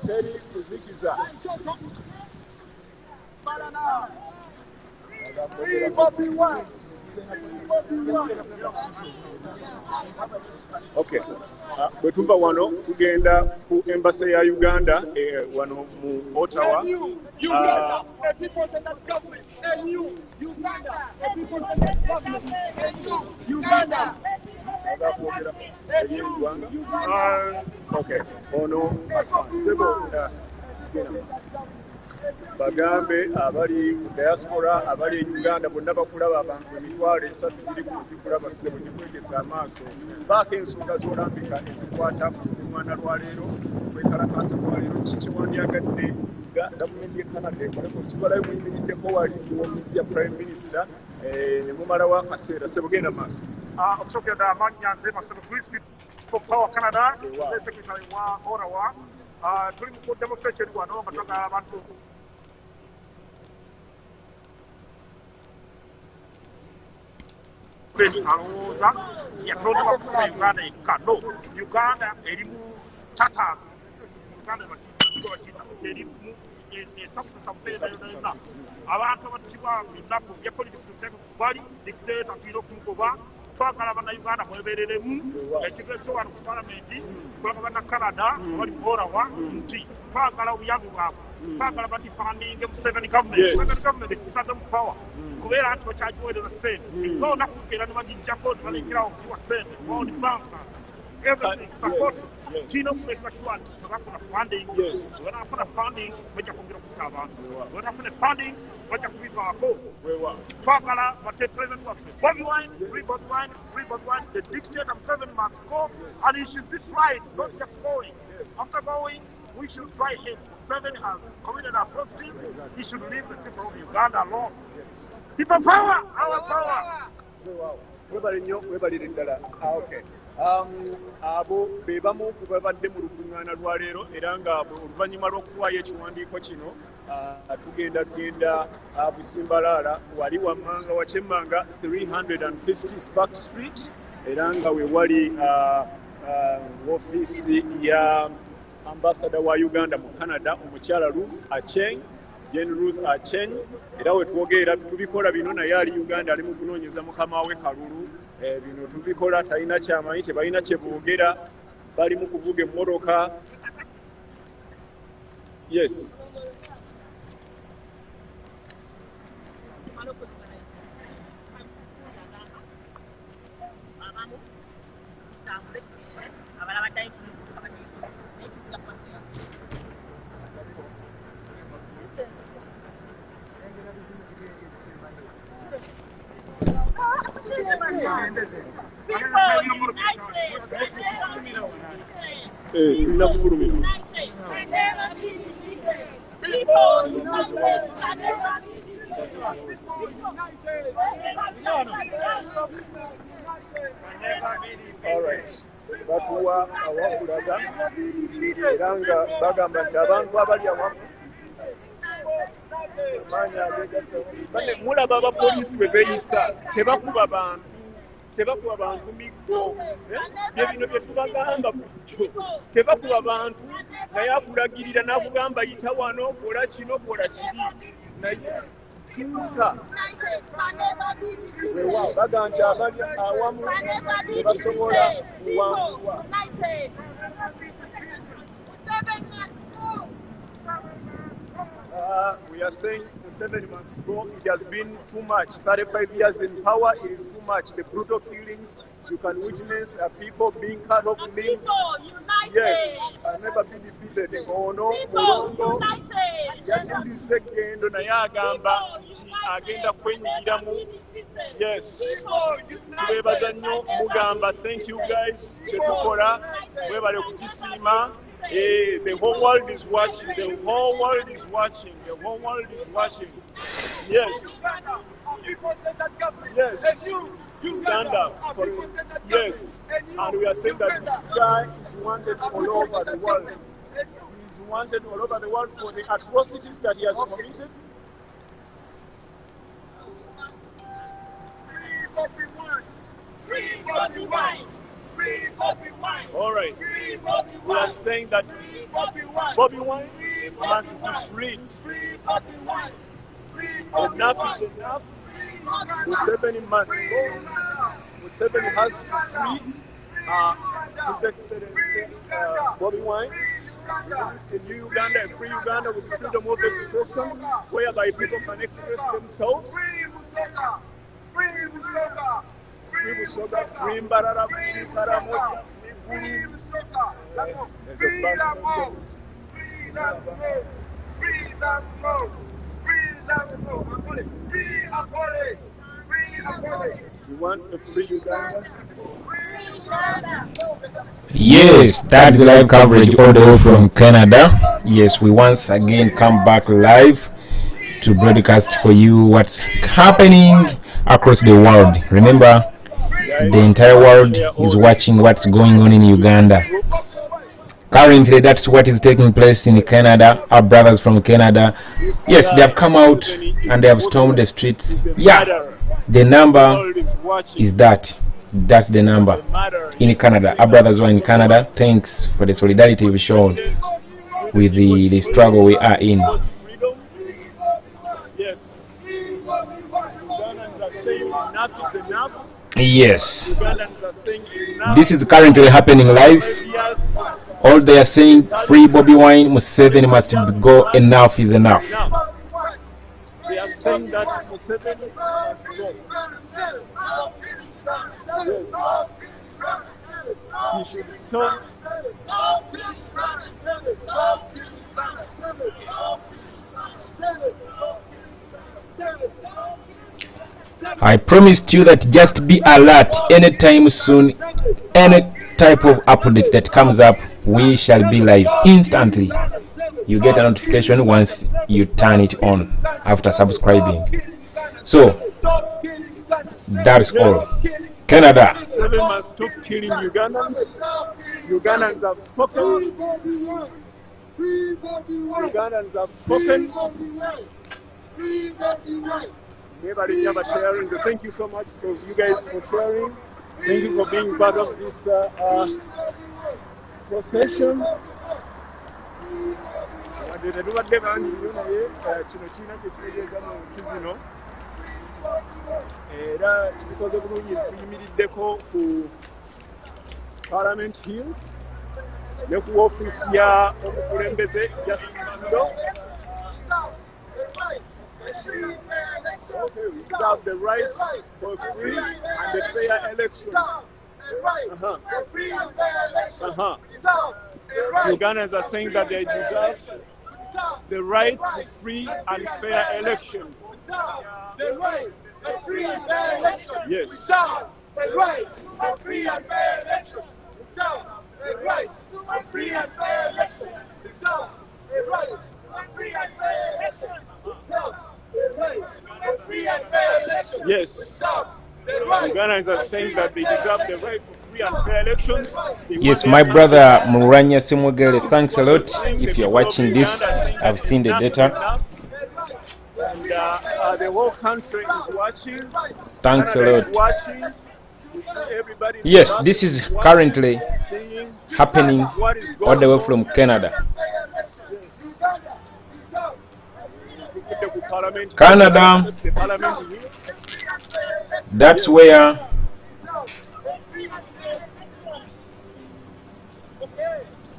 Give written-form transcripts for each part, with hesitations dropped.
teri kuzikiza. Free Bobiwine. Okay. Bwe tuva wano tugenda ku embassy ya Uganda wano mu Ottawa. Uganda, a people-centered government. Uganda, a people-centered government. Uganda. Okay. Ono sebo bagambe abali mu diaspora abali Uganda bonna bakulaba abantu emitwalo 3 giri kulaba sebo gikwegesa amaaso baako ensonga z'olambika ezikwata ku lukungaana lwaleero kwekalakaasa lwaleero kikiwandyagadde gavumenti y'e Canada ekoleko zibalayo muyimiriddeko wali mu ofiisi ya prime minister ne mumalawo akaseera sebo genda maaso okusokera amannya nze masebo Chris for Power Canada secretary wa Orawa tuli mu demonstration wano nga twagala abantu alowooza yatondebwa kufuga Uganda yekka no Uganda erimu tatters Uganda erimu esabusasabuseerayona abantu abattibwa munaku bya politics teeka kubali dictator tulina okumugoba twagala bannayuganda mwebereremu ekigeso wano ku palamenti tulaga banna Canada bali Orawa nti twagala obuyambi bwabwe twagala badifandinge Museveni government ekutadde mu power kubeera nti bakyagiweereza sente singa onakukeera ne bagijjako ne balekerawo okuwa sente World Bank everything support tulina okumeka sure nti tebafuna funding bwenafuna funding bajja kwongera okutta abantu bwenafuna funding bajja kubivaako twagala bate president waffe Bobiwine, free Bobiwine, the dictator Museveni must go and he should be tried, not just going. After going, we should try him. Museveni has committed atrocities. He should leave the people of Uganda alone. People power, our power. Okay. Abo be bamu ku babadde mu lukungaana lwaleero era nga oluvannyuma lw'okuwaayo ekiwandiiko kino tugenda Busimbalaala wali wammanga wakyemmanga 350 Spark Street era nga we wali ofiisi ya ambassador wa Uganda mu Canada omukyala Ruth Acheng Jane Ruth Acheng era we twogerera tubikola bino naye ali Uganda ali mu kunoonyeza mukama we kalulu bino tubikola talina kyamanyi tebalina kye boogera bali mu kuvuga emmotoka yes batuwa awakulaga era nga bagamba nti abantu abali awamu amaanyi agegasa mulaba abapoliisi bwe beeyisa tebakuba bantu miggo bye bino bye tubagamba bulijjo tebakuba bantu naye akulagirira n'akugamba yita wano kola kino kola kiri naye tuuta wewa baga nti abali awamu ne basobola kuwangulwa we are saying for 7 months ago, it has been too much. 35 years in power, it is too much. The brutal killings you can witness people being cut off limbs. Yes, I'll never be defeated. Oh no, Muwonge. Yatindize gendo na yagamba agenda kwenyigiramu. Yes. Tubebaza nnyo mugamba. Thank you guys. Kyetukola webale kukisiima. The whole world is watching. The whole world is watching. The whole world is watching. Yes. Yes. Uganda. Yes. And we are saying that this guy is wanted all over the world. He is wanted all over the world for the atrocities that he has committed. All right. We are saying that Bobiwine must be freed. Enough is enough. Museveni must go. Museveni has to free His Excellency Bobiwine. A new Uganda, a free Uganda with freedom of expression, whereby people can express themselves. Free Busoga, free Mbarara, free Karamoja, free Gulu. There's a bus. We want a free Uganda. Yes, that's the live coverage all the way from Canada. Yes, we once again come back live to broadcast for you what's happening across the world. Remember, the entire world is watching what's going on in Uganda. Currently, that's what is taking place in Canada. Our brothers from Canada, yes, they have come out and they have stormed the streets. Yeah, the number is that. That's the number in Canada. Our brothers who are in Canada, thanks for the solidarity we've shown with the struggle we are in. Yes. Ugandans are saying enough is enough. Yes. Ugandans are saying enough. This is currently happening live. All they are saying, free Bobiwine, Museveni must go, enough is enough. They are saying that Museveni must go. Yes. He should stop. I promised you that just be alert anytime soon. Any type of update that comes up, we shall be live instantly. You get a notification once you turn it on after subscribing. So that's all. Canada. Museveni must stop killing Ugandans. Ugandans have spoken. Ugandans have spoken. Everybody have a sharing. So thank you so much for you guys for sharing. Thank you for being part of this procession. Era kikoze bulungi tuyimiriddeko ku Parliament Hill ne ku ofiisi ya omukulembeze Justice Okay, we reserve the right for free and a fair election. Ugandans are saying that they deserve the right to free and fair election. The right to free and fair election. Yes. The right to free and fair election. The right to free and fair election. The right to free and fair election. The right to free and fair election. Yes. Ugandans are saying that they deserve the right for free and fair elections. Yes, my brother Muranya Simwegele, thanks a lot. If you're watching this, I've seen the data. And the whole country is watching. Thanks a lot. Watching. Yes, this is currently happening all the way from Canada. Canada, that's where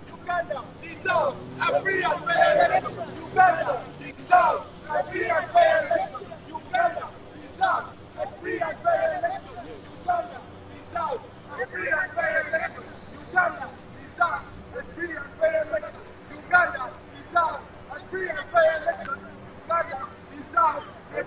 Uganda deserves a free and fair election. Uganda deserves a free and fair election. Uganda deserves a free and fair election. Uganda deserves a free and fair election. Uganda deserves a free and fair election. Uganda deserves a free and fair election. Uganda deserves a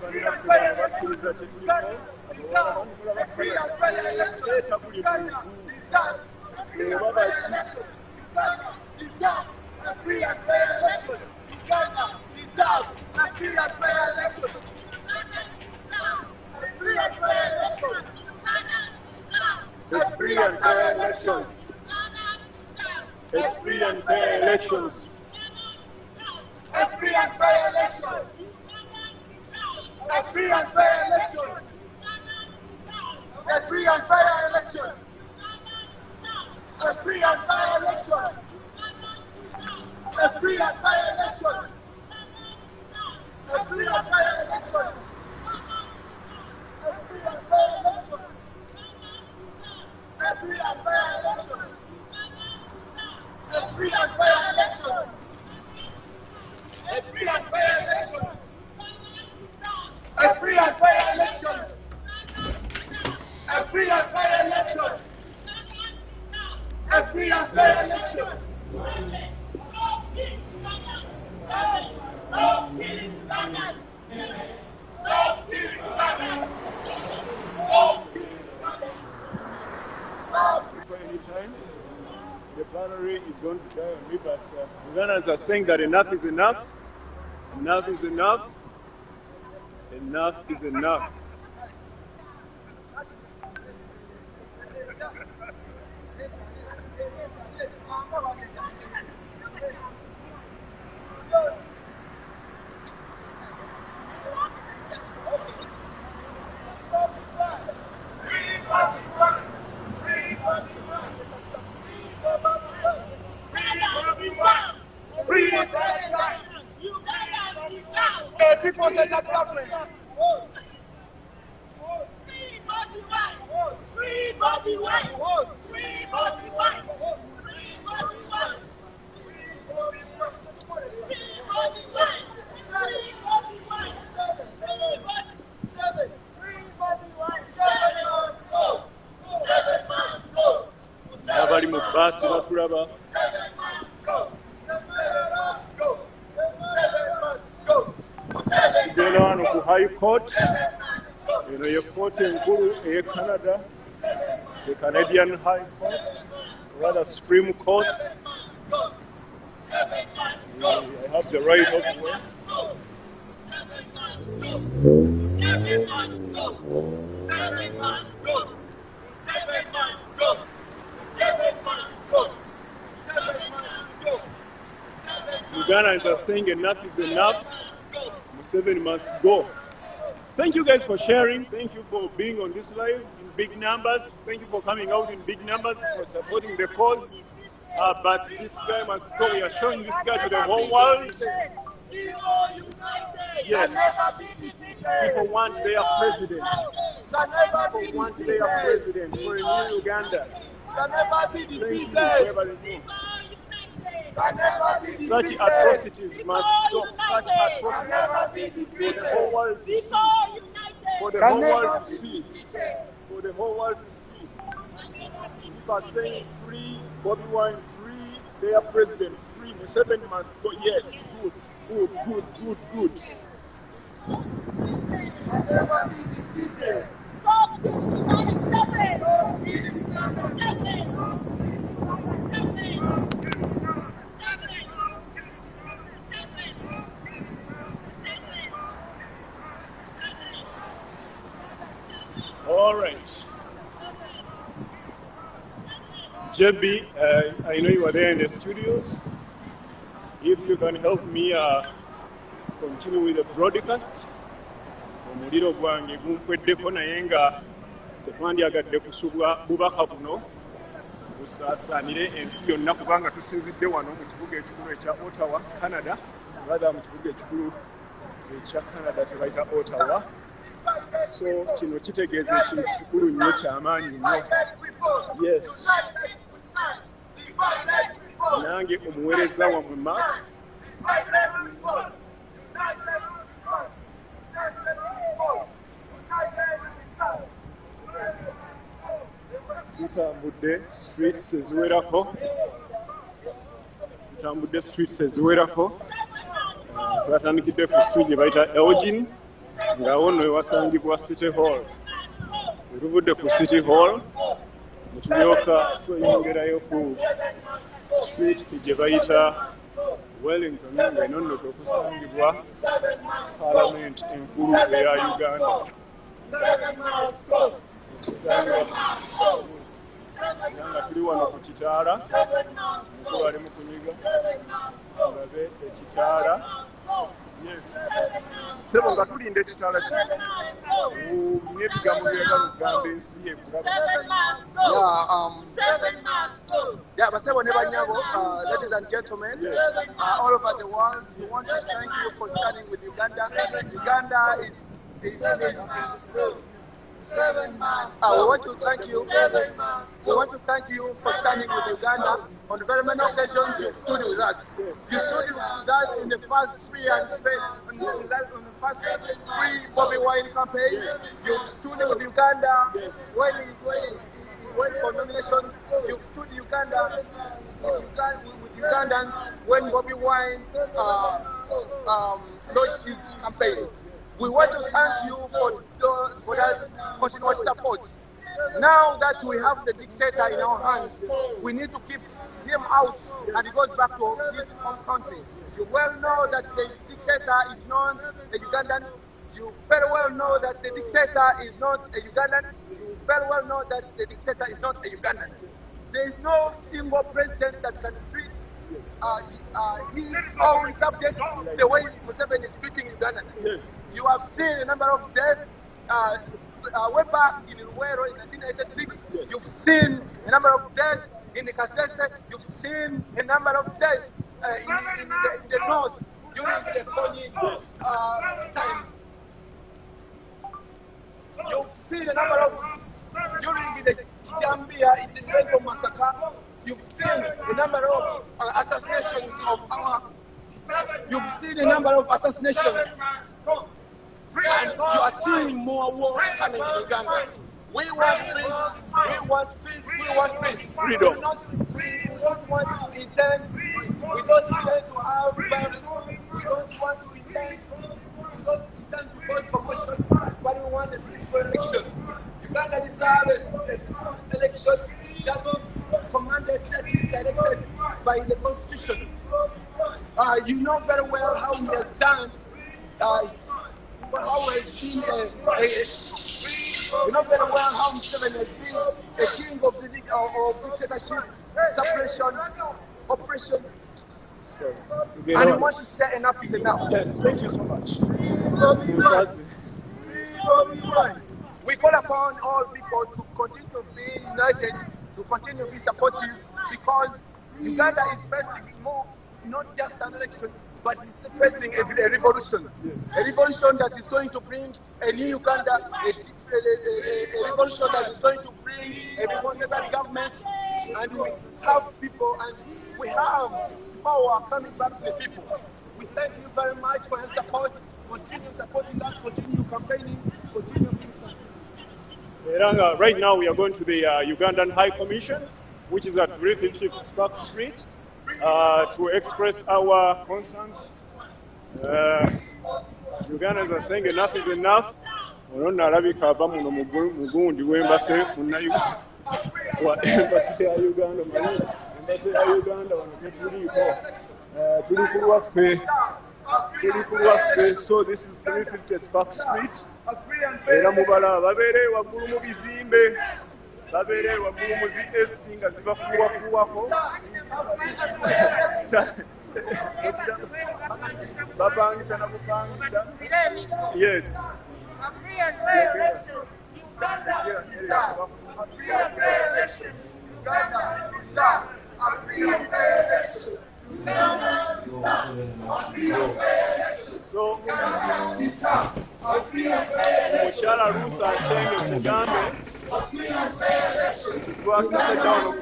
free and fair election. Uganda deserves a free and fair election. Uganda deserves a free and fair election. Uganda deserves a free and fair election. Free and fair election. It's free and fair elections. It's free and fair elections. A free and fair election. A free and fair election. A free and fair election. A free and fair election. A free and fair election. A free and fair election. A free and fair election. A free and fair election. A free and fair election. A free and fair election. A free and fair election. A free and fair election. A free and fair election. Stop killing Ugandans. Stop killing Ugandans. Stop killing Ugandans. For any time, the plenary is going to die on me, but Ugandans are saying that enough is enough. Enough is enough. Enough is enough. People-centered government. Free Bobiwine. Free Bobiwine. Free Bobiwine. Abali mu bbaasi batulaba. Tugenda wano ku High Court. Eno ye court enkulu ey'e Canada, the Canadian High Court, or rather Supreme Court. I have the right of way. Ugandans are saying enough is enough. Museveni must go. Thank you guys for sharing. Thank you for being on this live in big numbers. Thank you for coming out in big numbers, for supporting the cause. But this guy must go. We are showing this guy to the whole world. Yes. People want their president. People want their president for a new Uganda. Thank you. Such atrocities must stop. Such atrocities for the whole world to see. For the whole world to see. For the whole world to see. People are saying free Bobiwine, free their president, free Museveni must go. Yes, good, good, good, good, good. All right. JB, I know you are there in the studios. If you can help me continue with the broadcast. Omuliro gwange gunkweddeko naye nga tetwandyagadde kusubwa bubaka buno busaasaanire ensi yonna kubanga tusinzidde wano mu kibuga ekikulu ekya Ottawa, Canada. Rather mu kibuga ekikulu ekya Canada tebayita Ottawa. So kino kitegeeza ekintu kikulu nnyo ky'amaanyi nnyo. Yes. Nange omuweereza wammwe Mark. Tutambudde streets eziwerako. Twatandikidde ku street gye bayita Elgin, ng'awo nno ewasangibwa City Hall. We tuvudde ku City Hall, ne tulyoka tweyongerayo ku street gye bayita Wellington, ng'eno nno kwe kusangibwa Parliament enkulu eya Uganda. Nga tuli wano ku kitaala, mukulu ali mu kunyiga, olabe ekitaala Yes. Sebo nga tulinda ekitala n'ebigambo byagala okugamba ensi yekulaba. Yeah, but Sebo Nebanyabo, ladies and gentlemen, all over the world, we want to thank you for standing with Uganda. Uganda is we want to thank you. We want to thank you for standing with Uganda. On very many occasions, you stood with us. You stood with us in the first free Bobiwine campaign. You stood with Uganda when he went for nominations. You stood Uganda with Ugandans when Bobiwine launched his campaigns. We want to thank you for that continued support. Now that we have the dictator in our hands, we need to keep him out and he goes back to his home country. You well know that the dictator is not a Ugandan. You very well know that the dictator is not a Ugandan. You very well know that the dictator is not a Ugandan. There is no single president that can treat his own subjects the way Museveni is treating Ugandans. You have seen a number of deaths way back in Luwero in 1986. You've seen a number of deaths in the Kasese. You've seen a number of deaths in the north during the Konyi times. You've seen a number of during the Gambia in the Central massacre. You've seen a number of assassinations of our. You've seen a number of assassinations. And you are seeing more war coming in Uganda. We want peace. We want peace. We want peace. Freedom. We don't want to intend. We don't intend to have violence. We don't want to intend. We don't intend to cause commotion. But we want a peaceful election. Uganda deserves a peaceful election that is commanded, that is directed by the constitution. You know very well how he has done. How has been you know very well how Museveni has been a king of dictatorship, suppression, oppression. And we want to say enough is enough. Yes, thank you so much. We call upon all people to continue to be united, to continue to be supportive, because Uganda is facing more, not just an election, but it's facing a revolution. Yes. A revolution that is going to bring a new Uganda, a revolution that is going to bring a responsible government, and we have people and we have power coming back to the people. We thank you very much for your support. Continue supporting us, continue campaigning, continue being supported. Right now we are going to the Ugandan High Commission, which is at 350 Spark Street, to express our concerns. Ugandans are saying enough is enough. So this is 350 Spark Street. Era mubala babere wagulu mu bizimbe, babere wagulu mu ZS nga zibafuwafuwako. Babangisa na bupangisa. Yes. A free and fair election. Uganda deserves a free and fair election. Uganda deserves a free and fair election. Uganda deserves a free and fair election. So, Uganda deserves a free and fair election. Muchala Ruth Achenge Mugambe. A free and fair election. Twakise down of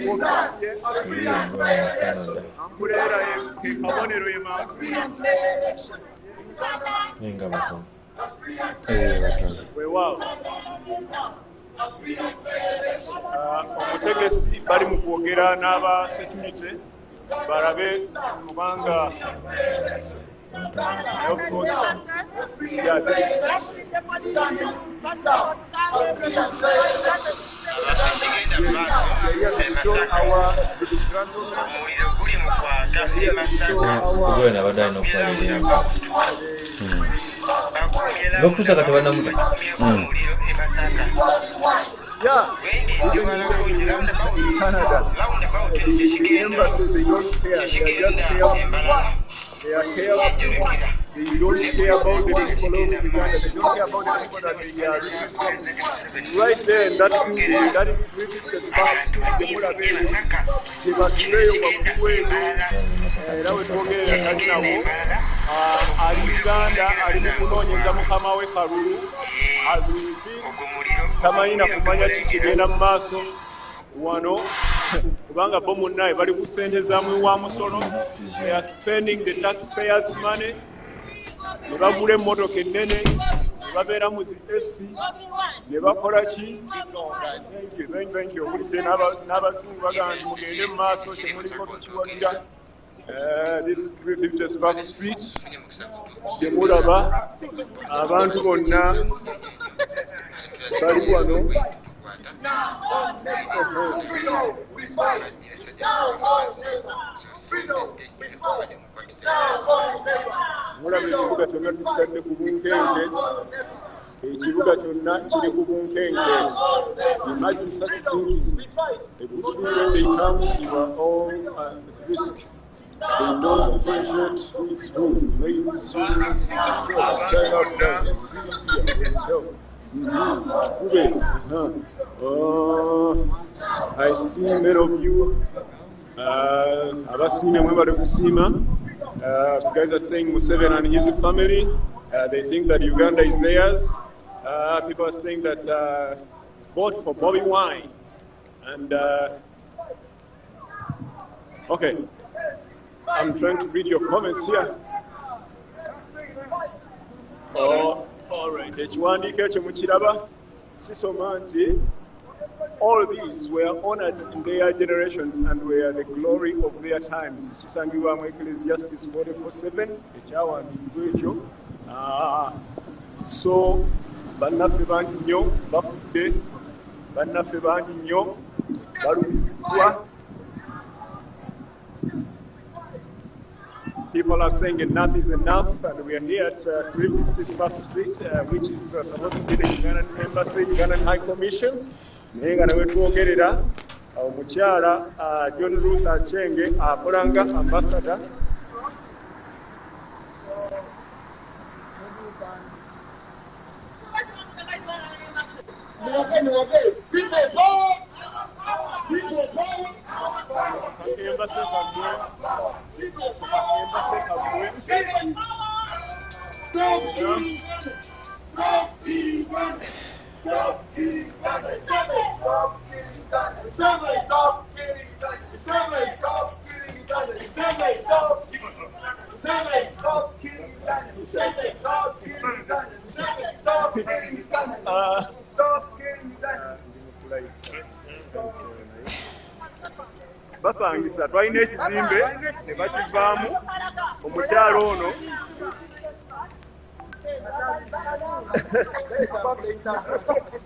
A free and fair election. Ampulera kabonero yema. A free and fair election. Uganda. Weewaawo omutegesi bali mu kwogera n'aba security balabe kubanga omuliro guli mu kwaga e Masaka n'okutuusa kati bannamuta omuliro e Masaka wendi ndi balakonye roundabout kyekigenda embalala ejolekera They don't care about the people of Uganda. They don't care about the people that they are representing. Right there in that building, that is 350 Spark Street, the Mulabeyo, the Batuleyo, Wakuweyo, era we twogerera kali nawo, ali Uganda, ali mu kunoonyeza mukama we kalulu, as we speak, tamanyi na kumanya kikigenda mu maaso wano, kubanga bo munnaye bali ku ssente zaamwe wa musolo. They are spending the taxpayers' money. Ne bagula emmotoka ennene, ne babeera mu zi AC, ne bakola ki? Thank you. Obulidde n'abazungu bagamba nti mugende mu maaso kyemuliko tukiwagira. This is 350 Spark Street. Gye mulaba abantu bonna bali wano. Mulaba ekibuga kyonna tukitadde ku bunkenge. Ekibuga kyonna kiri ku bunkenge. Imagine such thinking. A good feeling they come, you are all at risk. They don't differentiate who is who. Ladies, stand up there and see here yourself. I see many of you. Abasine mwe bali kusiima. You guys are saying Museveni and his family. They think that Uganda is theirs. People are saying that vote for Bobiwine. And okay, I'm trying to read your comments here. Oh, all right. Ekiwandiiko ekyo mukiraba kisoma nti all these were honored in their generations and were the glory of their times. Kisangibwamu Ecclesiastes 44:7 ekyawandiikibwa ekyo. So bannaffe bangi nnyo bafudde, bannaffe bangi nnyo balumizibwa. People are saying enough is enough, and we are here at 350 Spark Street, which is supposed to be the Ugandan Embassy, Ugandan High Commission. Naye nga ne twogerera omukyala John Ruth Achenge akola nga ambassador. Bapangisa twalina ekizimbe ne bakivaamu omukyalo ono.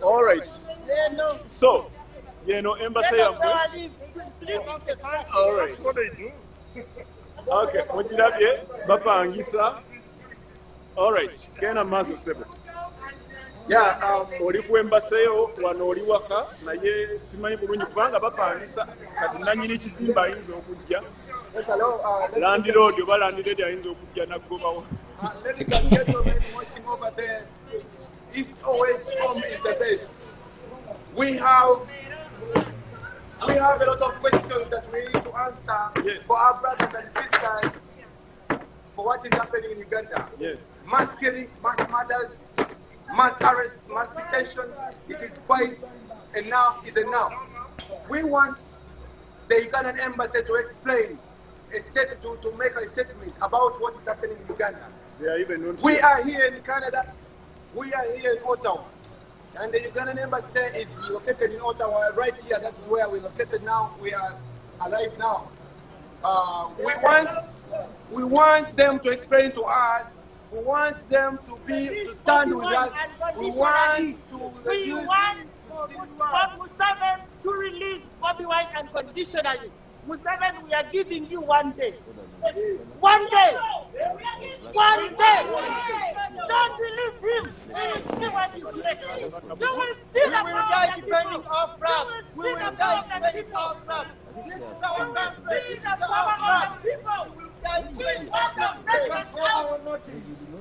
All right. So, embassy yammwe. All right. Okay, mugirabye bapangisa. All right. Genda maaso sebo. Oli ku embaseyo wano oli waka naye simanyi bulungi kubanga bapangisa kati nannyini kizimba ayinza okujja. Landlord oba landlord ayinza okujja n'aggobawo. Ladies and gentlemen watching over there, East West home is the best. We have a lot of questions that we need to answer for our brothers and sisters for what is happening in Uganda. Yes. Mass killings, mass murders, mass arrests, mass detention. It is quite enough is enough. We want the Ugandan embassy to explain to make a statement about what is happening in Uganda. We are here in Canada. We are here in Ottawa. And the Ugandan embassy is located in Ottawa, right here. That's where we're located now. We are alive now. We want them to explain to us. We want them to stand with us. We want Museveni to release Bobiwine unconditionally. Museveni, we are giving you 1 day. 1 day. 1 day. Don't release him. You will see what is next. You will see the power defending our flag. We will die defending our flag. This is our country. This is our flag.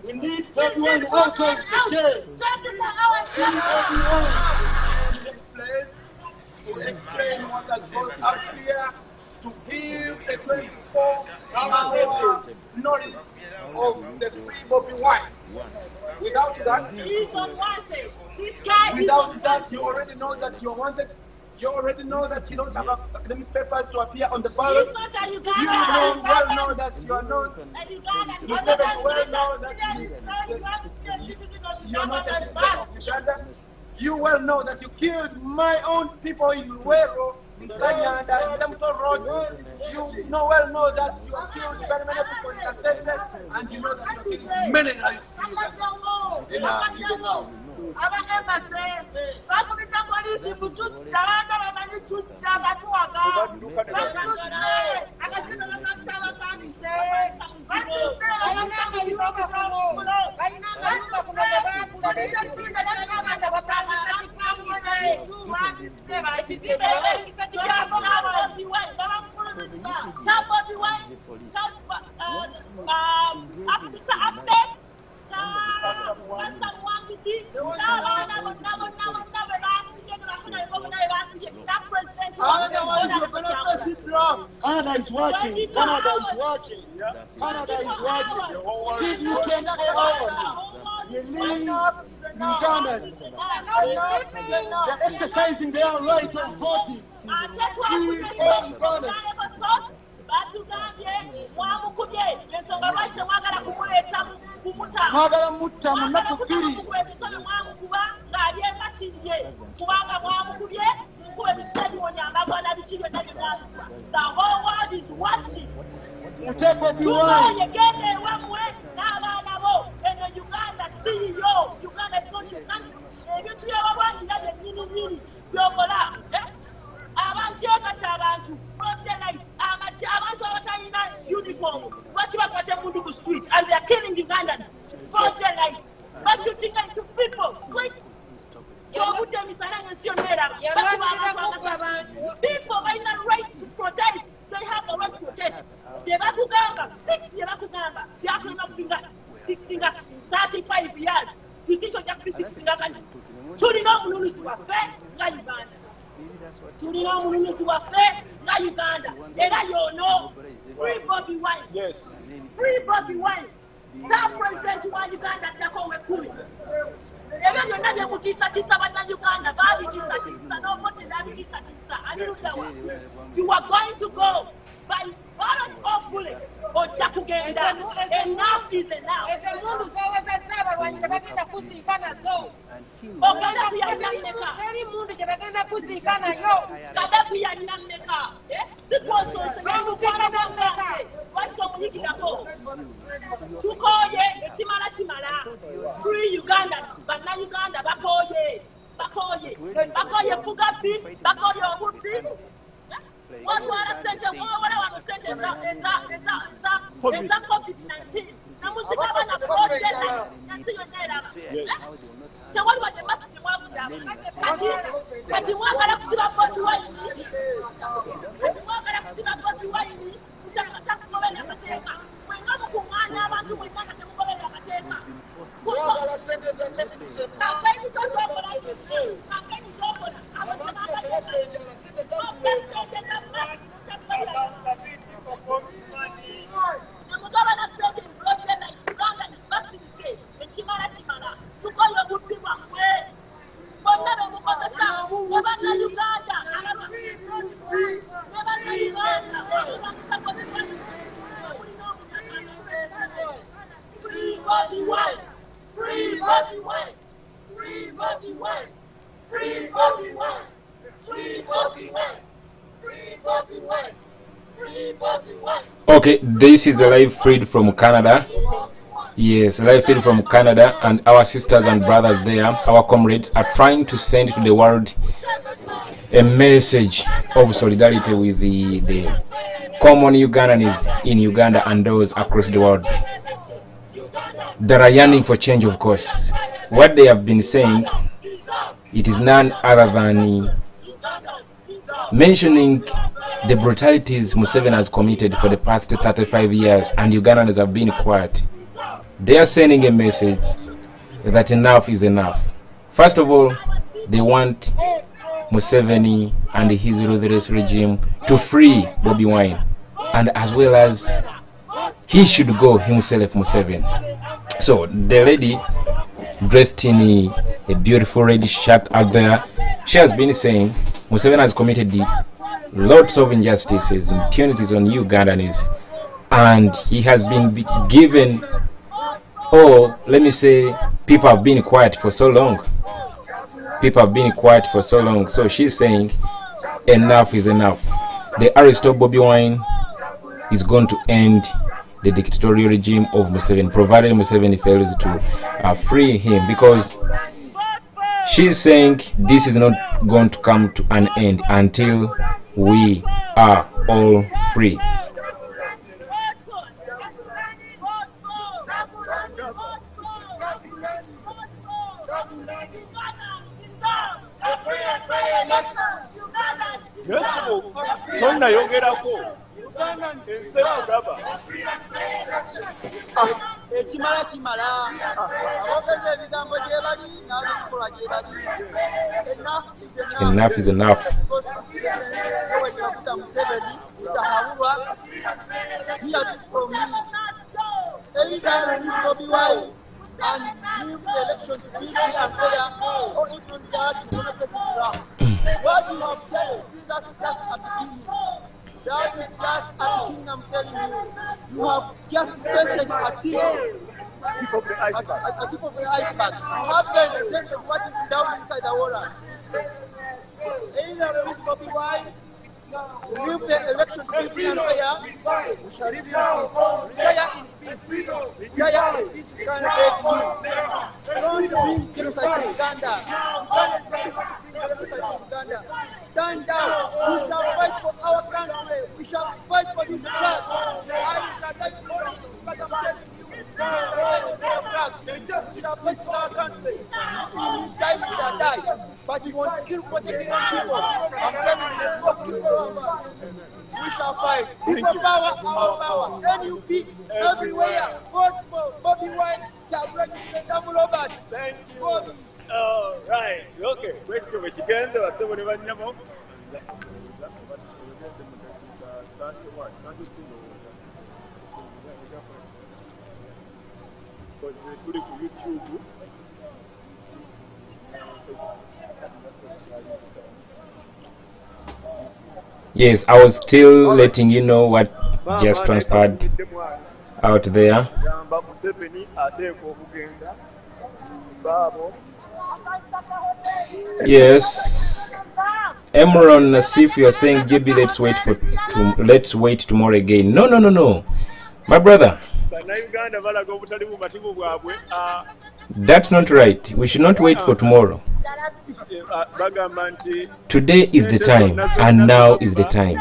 We need Bobiwine out of the jail. This place to explain what has brought us here, to give a 24-hour notice of the free Bobiwine. Without that, He's unwanted. This guy is without unwanted. that, you already know that you're wanted. You already know that you don't have academic papers to appear on the ballot. He's not a You Ugandan. well know that you are not. And Ugandan. You well know that you're not a citizen of Uganda. You well know that you killed my own people in Luero, in Kanyanda, in Samson Road. You well know that you have killed very many people in Kasese, and you know that you're killing many lives in Uganda. Bakubita polisi kutujja abantu bamanyi tujja batwaga batuse akasina bakakisa bakakise batuse abanyama yubakulo balina mayumba kubaga polisi singa bakaganda batangisa kipangise tumatise bakisibe kyabo Bobiwine babamfulumizza kya Bobiwine afisa updates Pastor Muwonge n'abaana bonna bwe baasibye ne bafuna ebifo naye baasibye kya pulezidenti Canada is watching. Canada is watching. Canada is watching. Give you 24 hours. You need Ugandans. They're exercising their right of voting. batugambye mwamukubye ensonga lwaki temwagala kumuleeta kumuta Mwagala mutta mu nnaku bbiri. ebisobe mwamukuba ng'abyembakirye kubanga mwamukubye mukuba ebisobe biwonya amagwana biki byonna bye mwamukuba. The whole world is watching. Muteeke Bobiwine. Tukoye genda ewamwe n'abaana bo eno Uganda si yo. Uganda is not your country. Ebintu by'abalwanira byennyini byokola abantu ekata abantu protelite abantu abatalina uniform lwaki bakwata emundu ku street and they are killing Ugandans. Protelite bashooting into people streets obudde emisala ng'ensi yonna eraba bakuba abantu amasasi. People balina right to protest. They have the right to protest. Bye bakugamba fix bye bakugamba byakulema kufinga fixinga 35 years. You think ojja kubifixinga kati? Tulina omulunuzi waffe nga Uganda. Tulina omulunuzi waffe nga Uganda. Era y'ono free Bobiwine. Yes. Free Bobiwine. Ta president wa Uganda addako w'ekkumi. Ebyo byonna bye mutiisatiisa bannayuganda baabitiisatiisa n'obote baabitiisatiisa aniruddawa. You are going to go by ballot of bullets ojja kugenda. Enough is enough. Ezemundu z'owezezza abalwanyi tebagenda kuziika nazo. Gaddafi yalina mmeka? Teri mundu gye bagenda kuziika nayo. Gaddafi yalina mmeka? Sikwosoose Bamuziika na mmeka? lwaki tomuyigirako? Tukooye ekimala kimala. Free Ugandans, bannayuganda bakooye. Bakooye Bugabbi, bakooye obubbi. Watwala ssente w'owola wano ssente eza COVID-19. Namuzika abana protelite ensi yonna eraba. Tewali wadde masiki mwaguddamu. Kati mwagala kusiba Bobiwine. Mutakugoberera amateeka. Mwenga mukuŋŋaanya abantu mwenna nga temugoberera amateeka. Kampeyini z'okola kampeyini z'okola abantu bambadde nemugabana ssente protelite Uganda basirise ekimala kimala. Tukoye obubbi bwaffe bonna bemukozesa ne bannayuganda ne bannayuganda olwanyisa Bobiwine. Free Bobiwine! Free Bobiwine! Free Bobiwine! Free Bobiwine! Free Bobiwine! Free Bobiwine! Free Bobiwine! Okay, this is a live feed from Canada. Yes, live feed from Canada, and our sisters and brothers there, our comrades, are trying to send to the world a message of solidarity with the common Ugandans in Uganda and those across the world that are yearning for change, of course. What they have been saying, it is none other than mentioning the brutalities Museveni has committed for the past 35 years and Ugandans have been quiet. They are sending a message that enough is enough. First of all, they want Museveni and his ruthless regime to free Bobiwine, and as well as he should go himself, Museveni. So the lady dressed in a beautiful red shirt out there, she has been saying Museveni has committed lots of injustices, impunities on Ugandans, and he has been given, or let me say, people have been quiet for so long. People have been quiet for so long. So she's saying enough is enough. The arrest of Bobiwine is going to end the dictatorial regime of Museveni, provided Museveni fails to free him, because she's saying this is not going to come to an end until we are all free. Ekimala kimala abogeza ebigambo gye bali n'abikola gye bali. Enough is enough. Hear this from me. Anytime when this Bobiwine and leave the elections peacefully and fair, or if not that, you want to face it around. What you have done, see, that's just a beginning. That is just a beginning, I'm telling you. You have just tasted a tip of the iceberg. A tip of the iceberg. You haven't tasted what is down inside the water. Either this Bobiwine, leave the election free and fair, we shall live in peace. Retire in peace. Retire in peace, we can't beg you. Don't bring genocide to Uganda. Stand down. We shall fight for our country. We shall fight for this flag. I shall die for this flag. I'm telling you. We shall fight for our country. If we die, we shall die. But we won't kill for the people. I'm telling you, God kill all of us. We shall fight. People power, our power. NUP, everywhere. Vote for Bobiwine. Thank you. All right. Okay. Question which again, there was someone even never. Because put it to YouTube. Yes, I was still letting you know what just transpired out there. Yes, Emron Nasif, you are saying, JB, let's wait tomorrow again. No, my brother. That's not right. We should not wait for tomorrow. Today is the time, and now is the time.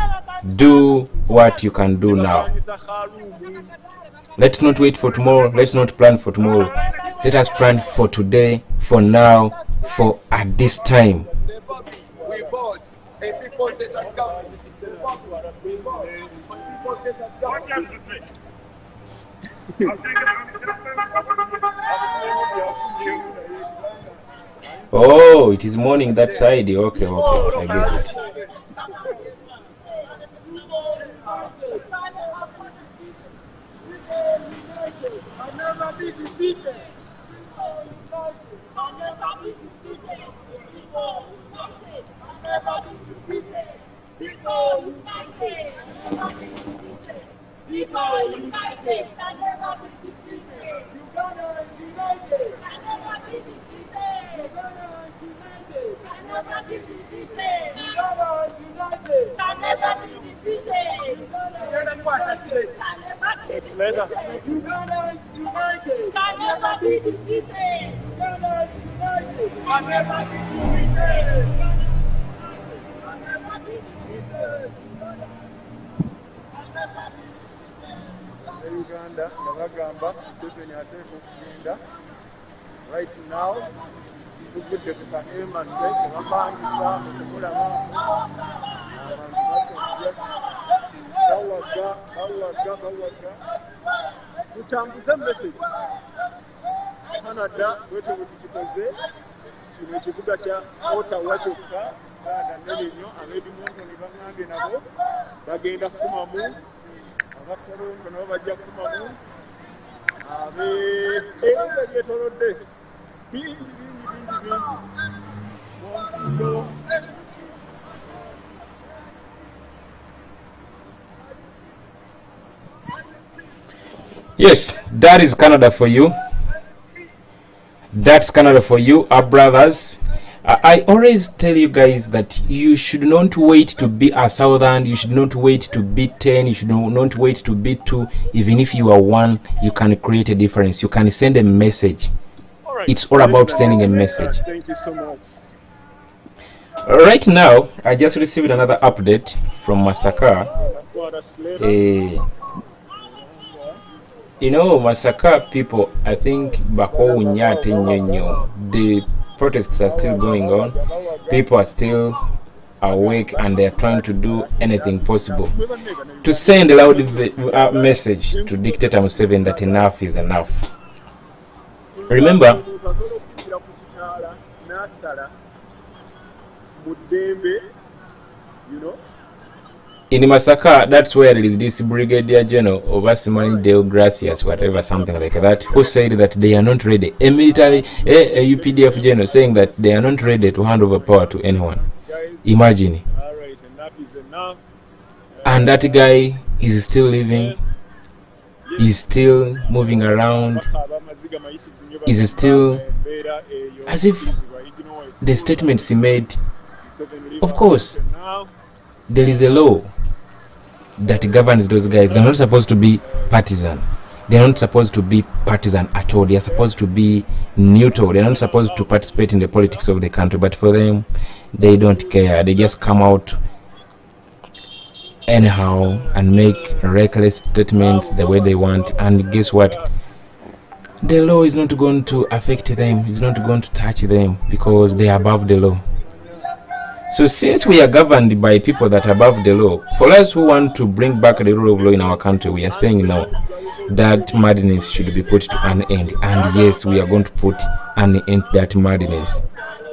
Do what you can do now. Let's not wait for tomorrow. Let's not plan for tomorrow. Let us plan for today, for now, for at this time. We bought a people-centered government. Oh, it is morning that side. Okay, I get it. People united can never be defeated. Uganda is united. Can never be defeated. Uganda is united. Can never be defeated. Uganda is united. Can never be defeated. Uganda is united. Uganda is united. Can never be defeated. Uganda is united. Can never be defeated. Can never be defeated. Uganda, Nabagamba, Museveni ateeka okugenda. Right now, tugudde ku kaheema se, tebapangisa, temulaba. Abantu Mutambuze message. Canada bwete butukikoze kino ekibuga kya Ottawa kyokka Uganda nnene nnyo ab'Edmonton ne bangambye nabo bagenda kufumamu abatoronto nabo bajja kufumamu ebibuga byetolodde bingi. Yes, that is Canada for you. That's Canada for you, our brothers. I always tell you guys that you should not wait to be a southern, you should not wait to be 10, you should not wait to be 2. Even if you are 1, you can create a difference. You can send a message. It's all about sending a message. Thank you so much. Right now, I just received another update from Masaka. You know, Masaka people, I think the protests are still going on. People are still awake and they are trying to do anything possible to send a loud message to Dictator Museveni that enough is enough. Remember, in Masaka, that's where there is this Brigadier General Obasimani Deo Gracias, whatever, something like that, who said that they are not ready. A military, a UPDF general saying that they are not ready to hand over power to anyone. Imagine. And that guy is still living, is still moving around, is still as if the statements he made. Of course, there is a law that governs those guys. They're not supposed to be partisan. They're not supposed to be partisan at all. They're supposed to be neutral. They're not supposed to participate in the politics of the country. But for them, they don't care. They just come out anyhow and make reckless statements the way they want. And guess what? The law is not going to affect them. It's not going to touch them because they are above the law. So since we are governed by people that are above the law, for us who want to bring back the rule of law in our country, we are saying no, that madness should be put to an end. And yes, we are going to put an end to that madness.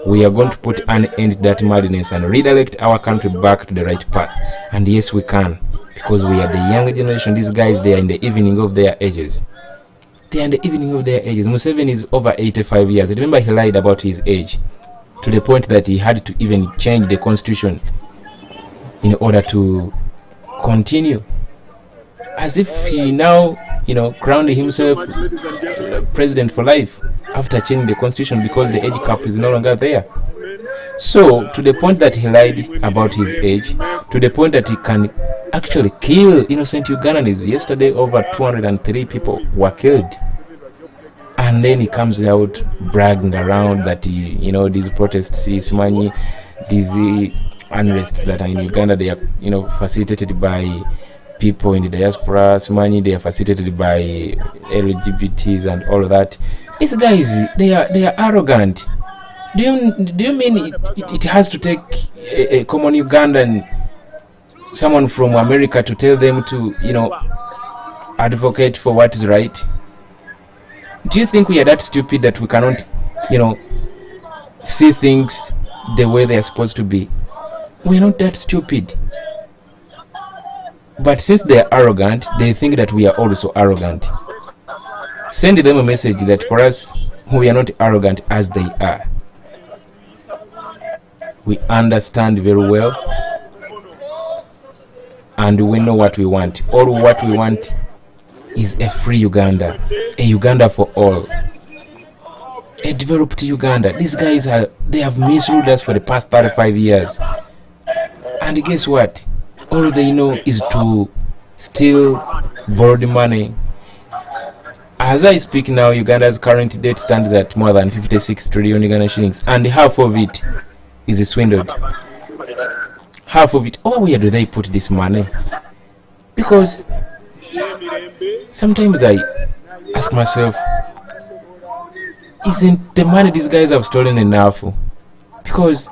We are going to put an end to that madness and redirect our country back to the right path. And yes, we can, because we are the younger generation. These guys, they are in the evening of their ages. They are in the evening of their ages. Museveni is over 85 years. Remember, he lied about his age, to the point that he had to even change the constitution in order to continue, as if he now, crowned himself president for life after changing the constitution, because the age cap is no longer there. So to the point that he lied about his age, to the point that he can actually kill innocent Ugandans. Yesterday over 203 people were killed. And then he comes out bragging around that these protests, these unrests that are in Uganda, they are facilitated by people in the diaspora. They are facilitated by LGBTs and all of that. These guys, they are arrogant. Do you mean it has to take a common Ugandan, someone from America, to tell them to advocate for what is right? Do you think we are that stupid that we cannot, see things the way they are supposed to be? We are not that stupid. But since they are arrogant, they think that we are also arrogant. Send them a message that for us, we are not arrogant as they are. We understand very well, and we know what we want. All what we want is a free Uganda, a Uganda for all, a developed Uganda. These guys they have misruled us for the past 35 years, and guess what? All they know is to steal, borrow the money. As I speak now, Uganda's current debt stands at more than 56 trillion Uganda shillings, and half of it is swindled. Half of it. Where do they put this money? Because sometimes I ask myself, isn't the money these guys have stolen enough? Because